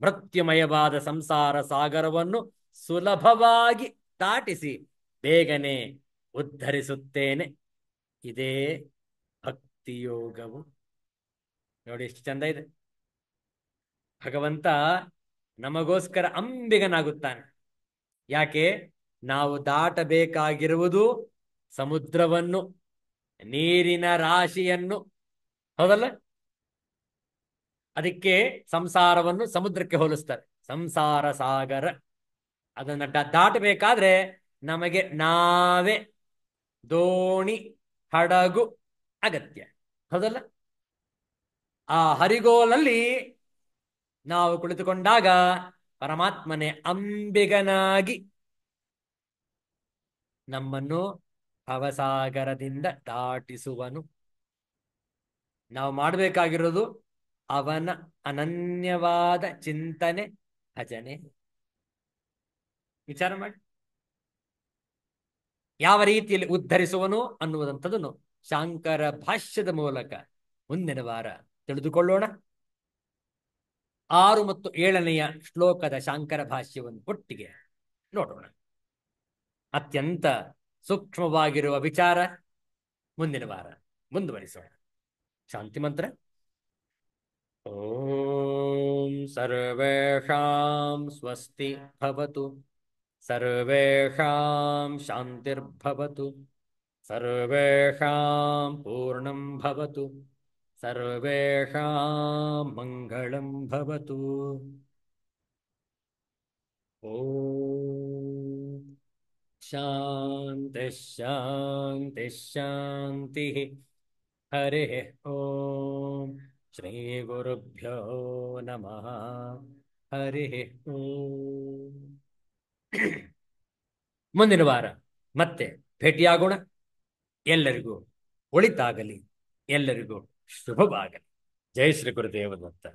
ಮೃತ್ಯುಮಯವಾದ ಸಂಸಾರ ಸಾಗರವನ್ನು ಸುಲಭವಾಗಿ ದಾಟಿಸಿ ಬೇಗನೆ ಉದ್ಧರಿಸುತ್ತೇನೆ. ಇದೇ ಭಕ್ತಿಯೋಗವು. ನೋಡಿ ಎಷ್ಟು ಚಂದ ಇದೆ. ಭಗವಂತ ನಮಗೋಸ್ಕರ ಅಂಬಿಗನಾಗುತ್ತಾನೆ. ಯಾಕೆ? ನಾವು ದಾಟಬೇಕಾಗಿರುವುದು ಸಮುದ್ರವನ್ನು, ನೀರಿನ ರಾಶಿಯನ್ನು, ಹೌದಲ್ಲ? ಅದಕ್ಕೆ ಸಂಸಾರವನ್ನು ಸಮುದ್ರಕ್ಕೆ ಹೋಲಿಸ್ತಾರೆ. ಸಂಸಾರ ಸಾಗರ ಅದನ್ನು ದಾಟಬೇಕಾದ್ರೆ ನಮಗೆ ನಾವೇ ದೋಣಿ, ಹಡಗು ಅಗತ್ಯ, ಹೌದಲ್ಲ? ಆ ಹರಿಗೋಲಲ್ಲಿ ನಾವು ಕುಳಿತುಕೊಂಡಾಗ ಪರಮಾತ್ಮನೇ ಅಂಬಿಗನಾಗಿ ನಮ್ಮನ್ನು ಭವಸಾಗರದಿಂದ ದಾಟಿಸುವನು. ನಾವು ಮಾಡಬೇಕಾಗಿರೋದು ಅವನ ಅನನ್ಯವಾದ ಚಿಂತನೆ, ಭಜನೆ. ವಿಚಾರ ಮಾಡಿ ಯಾವ ರೀತಿಯಲ್ಲಿ ಉದ್ಧರಿಸುವನು ಅನ್ನುವುದಂಥದನ್ನು ಶಾಂಕರ ಭಾಷ್ಯದ ಮೂಲಕ ಮುಂದಿನ ವಾರ ತಿಳಿದುಕೊಳ್ಳೋಣ. 6 ಮತ್ತು 7ನೇ ಶ್ಲೋಕದ ಶಾಂಕರ ಭಾಷ್ಯವನ್ನು ಒಟ್ಟಿಗೆ ನೋಡೋಣ. ಅತ್ಯಂತ ಸೂಕ್ಷ್ಮವಾಗಿರುವ ವಿಚಾರ ಮುಂದಿನ ವಾರ ಮುಂದುವರಿಸೋಣ. ಶಾಂತಿ ಮಂತ್ರ. ಓಂ ಸರ್ವೇಷಾಂ ಸ್ವಸ್ತಿ ಭವತು, ಸರ್ವೇಷಾಂ ಶಾಂತಿರ್ಭವತು, ಸರ್ವೇಷಾಂ ಪೂರ್ಣಂ ಭವತು, ಸರ್ವೇಷಾಂ ಮಂಗಳಂ ಭವತು. ಓಂ ಶಾಂತಿ ಶಾಂತಿ ಶಾಂತಿ. ಹರಿ ಓಂ. ಶ್ರೀ ಗುರುಭ್ಯೋ ನಮಃ. ಹರಿ ಓಂ. ಮುಂದಿನ ವಾರ ಮತ್ತೆ ಭೇಟಿಯಾಗೋಣ. ಎಲ್ಲರಿಗೂ ಒಳಿತಾಗಲಿ, ಎಲ್ಲರಿಗೂ ಶುಭವಾಗಲಿ. ಜೈ ಶ್ರೀ ಗುರುದೇವ ದತ್ತ.